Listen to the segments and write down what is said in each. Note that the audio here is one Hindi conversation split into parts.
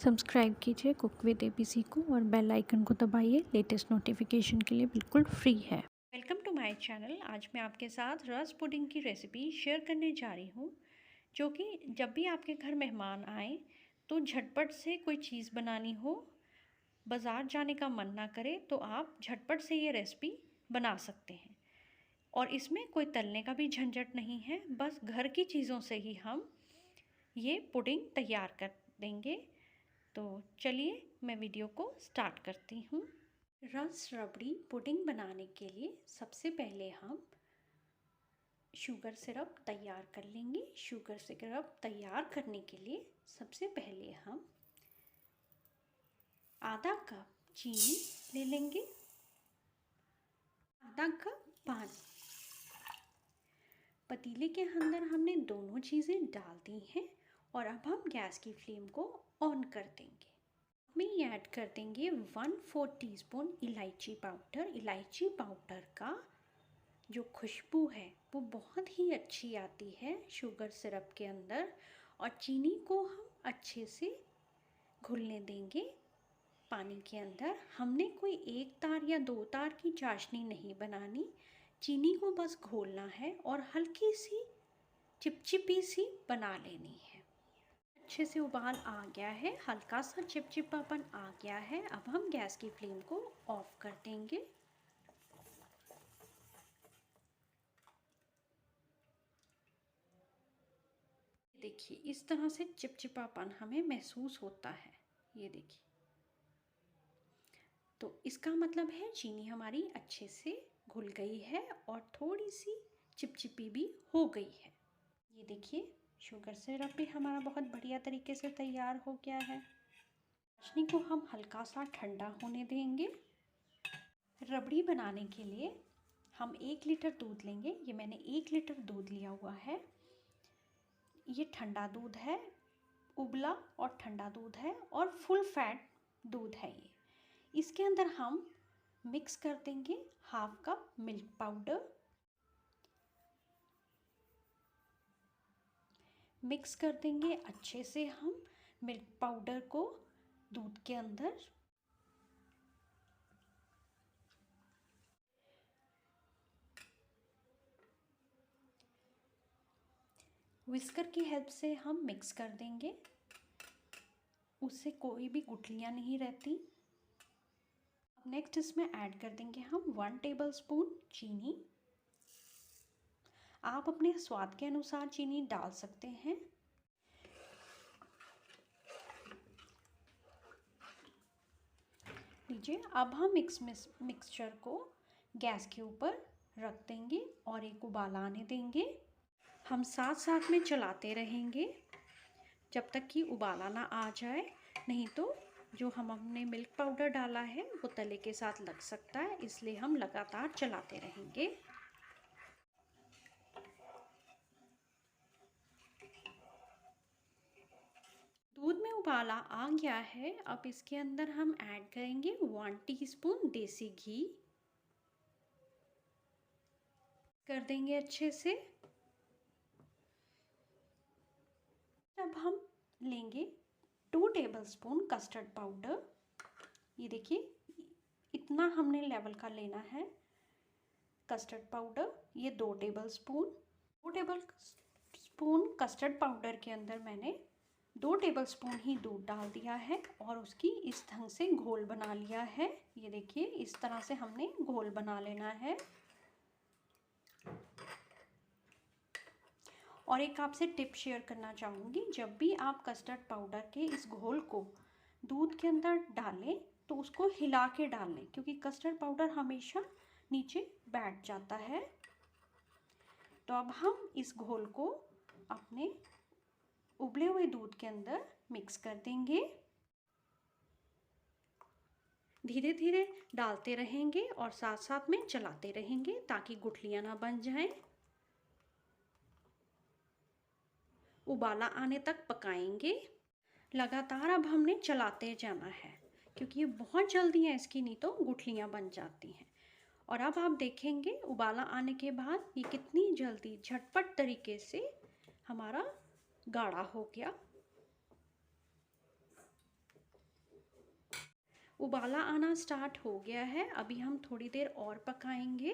सब्सक्राइब कीजिए कुक विद एबीसी को और बेल आइकन को दबाइए। लेटेस्ट नोटिफिकेशन के लिए बिल्कुल फ्री है। Welcome to my channel. आज मैं आपके साथ रस पुडिंग की रेसिपी शेयर करने जा रही हूँ, जो कि जब भी आपके घर मेहमान आए तो झटपट से कोई चीज़ बनानी हो, बाज़ार जाने का मन ना करे, तो आप झटपट से ये रेसिपी बना सकते हैं। और इसमें कोई तलने का भी झंझट नहीं है, बस घर की चीज़ों से ही हम ये पुडिंग तैयार कर देंगे। तो चलिए मैं वीडियो को स्टार्ट करती हूँ। रस रबड़ी पुडिंग बनाने के लिए सबसे पहले हम शुगर सिरप तैयार कर लेंगे। शुगर सिरप तैयार करने के लिए सबसे पहले हम आधा कप चीनी ले लेंगे, आधा कप पानी। पतीले के अंदर हमने दोनों चीज़ें डाल दी हैं और अब हम गैस की फ्लेम को ऑन कर देंगे। में ऐड कर देंगे 1/4 टीस्पून इलायची पाउडर। इलायची पाउडर का जो खुशबू है वो बहुत ही अच्छी आती है शुगर सिरप के अंदर। और चीनी को हम अच्छे से घुलने देंगे पानी के अंदर। हमने कोई एक तार या दो तार की चाशनी नहीं बनानी, चीनी को बस घोलना है और हल्की सी चिपचिपी सी बना लेनी है। अच्छे से उबाल आ गया है, हल्का सा चिपचिपापन आ गया है। अब हम गैस की फ्लेम को ऑफ कर देंगे। देखिए इस तरह से चिपचिपापन हमें महसूस होता है, ये देखिए। तो इसका मतलब है चीनी हमारी अच्छे से घुल गई है और थोड़ी सी चिपचिपी भी हो गई है। ये देखिए शुगर सिरप भी हमारा बहुत बढ़िया तरीके से तैयार हो गया है। चाशनी को हम हल्का सा ठंडा होने देंगे। रबड़ी बनाने के लिए हम 1 लीटर दूध लेंगे। ये मैंने 1 लीटर दूध लिया हुआ है। ये ठंडा दूध है, उबला और ठंडा दूध है और फुल फैट दूध है ये। इसके अंदर हम मिक्स कर देंगे half cup milk powder. Mix कर देंगे अच्छे से हम मिल्क पाउडर को दूध के अंदर। विस्कर की हेल्प से हम मिक्स कर देंगे, उससे कोई भी गुठलियाँ नहीं रहती। अब नेक्स्ट इसमें ऐड कर देंगे हम 1 टेबलस्पून चीनी। आप अपने स्वाद के अनुसार चीनी डाल सकते हैं। लीजिए अब हम मिक्सचर को गैस के ऊपर रख देंगे और एक उबाल आने देंगे। हम साथ साथ में चलाते रहेंगे जब तक कि उबाला ना आ जाए, नहीं तो जो हमने मिल्क पाउडर डाला है वो तले के साथ लग सकता है, इसलिए हम लगातार चलाते रहेंगे। दूध में उबाला आ गया है। अब इसके अंदर हम ऐड करेंगे 1 टीस्पून देसी घी। कर देंगे अच्छे से। अब हम लेंगे 2 टेबलस्पून कस्टर्ड पाउडर। ये देखिए इतना हमने लेवल का लेना है कस्टर्ड पाउडर। ये 2 टेबलस्पून कस्टर्ड पाउडर के अंदर मैंने 2 टेबलस्पून ही दूध डाल दिया है और उसकी इस ढंग से घोल बना लिया है। ये देखिए इस तरह से हमने घोल बना लेना है। और एक आपसे टिप शेयर करना चाहूँगी, जब भी आप कस्टर्ड पाउडर के इस घोल को दूध के अंदर डालें तो उसको हिला के डालें, क्योंकि कस्टर्ड पाउडर हमेशा नीचे बैठ जाता है। तो अब हम इस घोल को अपने उबले हुए दूध के अंदर मिक्स कर देंगे। धीरे धीरे डालते रहेंगे और साथ साथ में चलाते रहेंगे ताकि गुठलियाँ ना बन जाएं। उबाला आने तक पकाएंगे लगातार। अब हमने चलाते जाना है क्योंकि ये बहुत जल्दी है इसकी, नहीं तो गुठलियाँ बन जाती हैं। और अब आप देखेंगे उबाला आने के बाद ये कितनी जल्दी झटपट तरीके से हमारा गाढ़ा हो गया। उबाला आना स्टार्ट हो गया है। अभी हम थोड़ी देर और पकाएंगे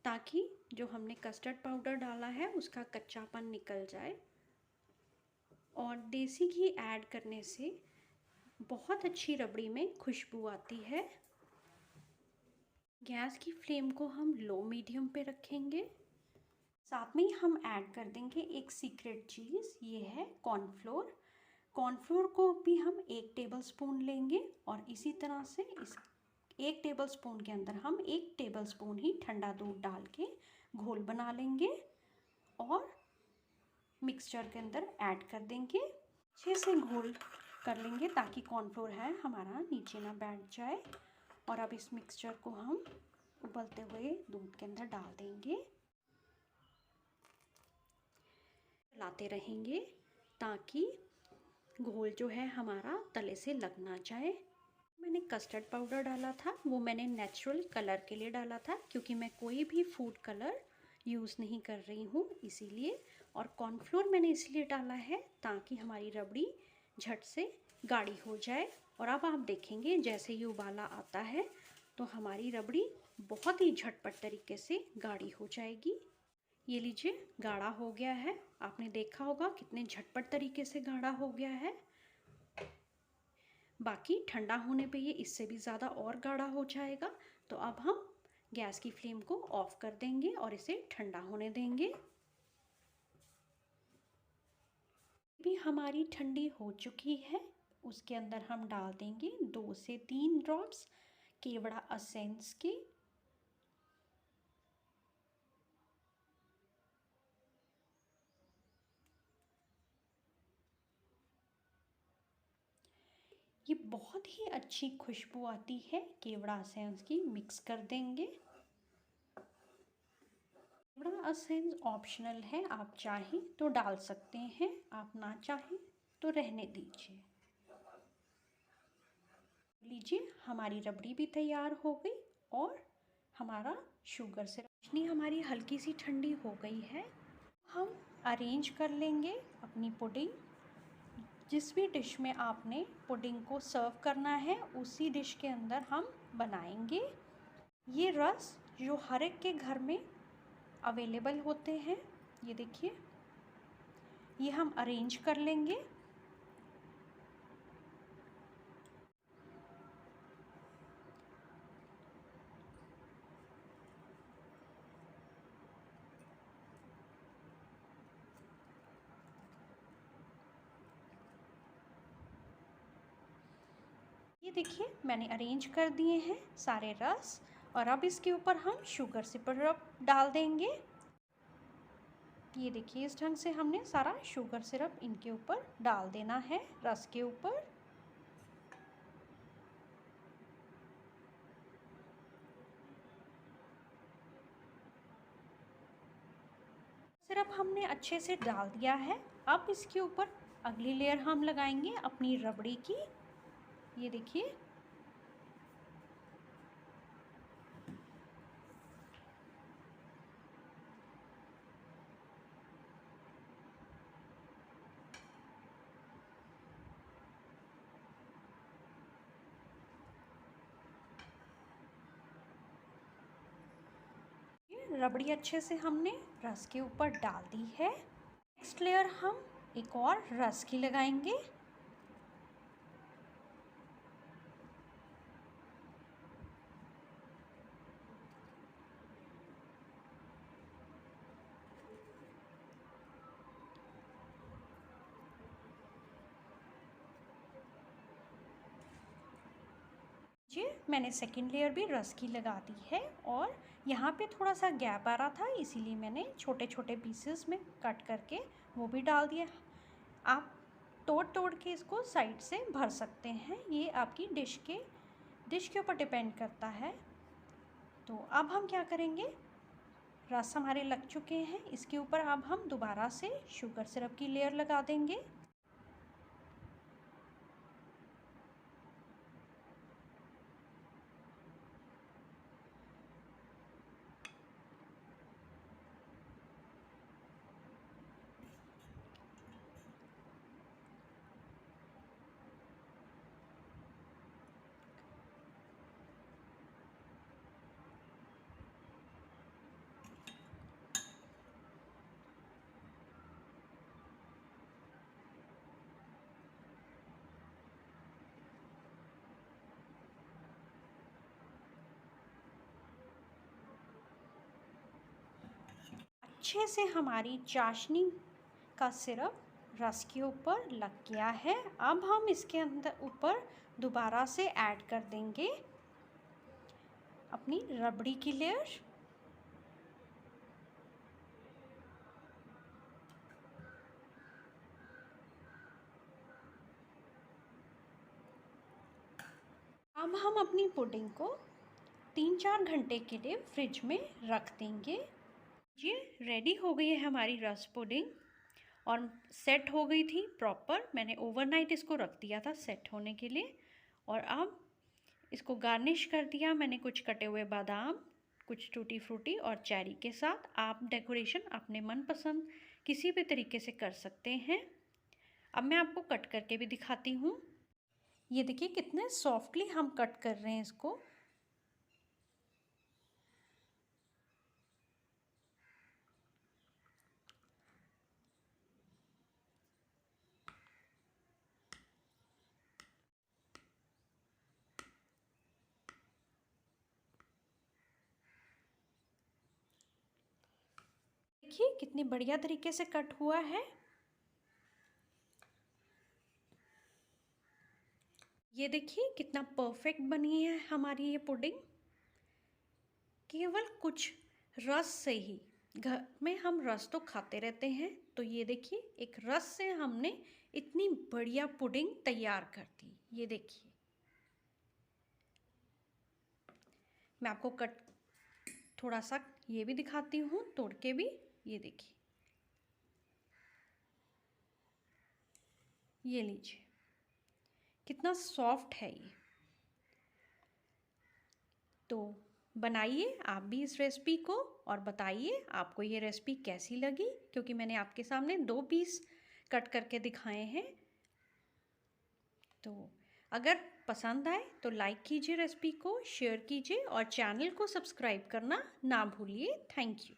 ताकि जो हमने कस्टर्ड पाउडर डाला है उसका कच्चापन निकल जाए। और देसी घी ऐड करने से बहुत अच्छी रबड़ी में खुशबू आती है। गैस की फ्लेम को हम लो मीडियम पे रखेंगे। साथ में हम ऐड कर देंगे एक सीक्रेट चीज़, ये है कॉर्नफ्लोर। कॉर्नफ्लोर को भी हम 1 टेबलस्पून लेंगे और इसी तरह से इस 1 टेबलस्पून के अंदर हम 1 टेबलस्पून ही ठंडा दूध डाल के घोल बना लेंगे और मिक्सचर के अंदर ऐड कर देंगे। अच्छे से घोल कर लेंगे ताकि कॉर्नफ्लोर है हमारा नीचे ना बैठ जाए। और अब इस मिक्सचर को हम उबलते हुए दूध के अंदर डाल देंगे, चलाते रहेंगे ताकि घोल जो है हमारा तले से लग ना जाए। मैंने कस्टर्ड पाउडर डाला था, वो मैंने नेचुरल कलर के लिए डाला था क्योंकि मैं कोई भी फूड कलर यूज़ नहीं कर रही हूँ इसीलिए। और कॉर्नफ्लोर मैंने इसलिए डाला है ताकि हमारी रबड़ी झट से गाढ़ी हो जाए। और अब आप देखेंगे जैसे ये उबाला आता है तो हमारी रबड़ी बहुत ही झटपट तरीके से गाढ़ी हो जाएगी। ये लीजिए गाढ़ा हो गया है, आपने देखा होगा कितने झटपट तरीके से गाढ़ा हो गया है। बाकी ठंडा होने पे ये इससे भी ज़्यादा और गाढ़ा हो जाएगा। तो अब हम गैस की फ्लेम को ऑफ कर देंगे और इसे ठंडा होने देंगे। भी हमारी ठंडी हो चुकी है, उसके अंदर हम डाल देंगे 2 से 3 ड्रॉप्स केवड़ा एसेंस के। ये बहुत ही अच्छी खुशबू आती है केवड़ा एसेंस की। मिक्स कर देंगे। केवड़ा एसेंस ऑप्शनल है, आप चाहें तो डाल सकते हैं, आप ना चाहें तो रहने दीजिए। लीजिए हमारी रबड़ी भी तैयार हो गई और हमारा शुगर सिरप चाशनी हमारी हल्की सी ठंडी हो गई है। हम अरेंज कर लेंगे अपनी पुडिंग। जिस भी डिश में आपने पुडिंग को सर्व करना है उसी डिश के अंदर हम बनाएंगे। ये रस जो हर एक के घर में अवेलेबल होते हैं, ये देखिए, ये हम अरेंज कर लेंगे। ये देखिए मैंने अरेंज कर दिए हैं सारे रस और अब इसके ऊपर हम शुगर सिरप डाल देंगे। ये देखिए इस ढंग से हमने सारा शुगर सिरप इनके ऊपर डाल देना है रस के ऊपर। सिरप हमने अच्छे से डाल दिया है। अब इसके ऊपर अगली लेयर हम लगाएंगे अपनी रबड़ी की। ये देखिए रबड़ी अच्छे से हमने रस के ऊपर डाल दी है। नेक्स्ट लेयर हम एक और रस की लगाएंगे। जी मैंने सेकेंड लेयर भी रस की लगा दी है और यहाँ पे थोड़ा सा गैप आ रहा था इसीलिए मैंने छोटे छोटे पीसेस में कट करके वो भी डाल दिया। आप तोड़ तोड़ के इसको साइड से भर सकते हैं, ये आपकी डिश के ऊपर डिपेंड करता है। तो अब हम क्या करेंगे, रस हमारे लग चुके हैं, इसके ऊपर अब हम दोबारा से शुगर सिरप की लेयर लगा देंगे। अच्छे से हमारी चाशनी का सिरप रस के ऊपर लग गया है। अब हम इसके अंदर ऊपर दोबारा से ऐड कर देंगे अपनी रबड़ी की लेयर। अब हम अपनी पुडिंग को 3-4 घंटे के लिए फ्रिज में रख देंगे। ये रेडी हो गई है हमारी रस पुडिंग और सेट हो गई थी प्रॉपर। मैंने ओवरनाइट इसको रख दिया था सेट होने के लिए। और अब इसको गार्निश कर दिया मैंने कुछ कटे हुए बादाम, कुछ टूटी फ्रूटी और चेरी के साथ। आप डेकोरेशन अपने मनपसंद किसी भी तरीके से कर सकते हैं। अब मैं आपको कट करके भी दिखाती हूँ। ये देखिए कितने सॉफ्टली हम कट कर रहे हैं इसको। देखिए कितनी बढ़िया तरीके से कट हुआ है। ये देखिए कितना परफेक्ट बनी है हमारी ये पुडिंग। केवल कुछ रस से ही, घर में हम रस तो खाते रहते हैं, तो ये देखिए एक रस से हमने इतनी बढ़िया पुडिंग तैयार कर दी। ये देखिए मैं आपको कट थोड़ा सा ये भी दिखाती हूँ तोड़ के भी। ये देखिए, ये लीजिए कितना सॉफ्ट है ये। तो बनाइए आप भी इस रेसिपी को और बताइए आपको ये रेसिपी कैसी लगी, क्योंकि मैंने आपके सामने 2 पीस कट करके दिखाए हैं। तो अगर पसंद आए तो लाइक कीजिए रेसिपी को, शेयर कीजिए और चैनल को सब्सक्राइब करना ना भूलिए। Thank you.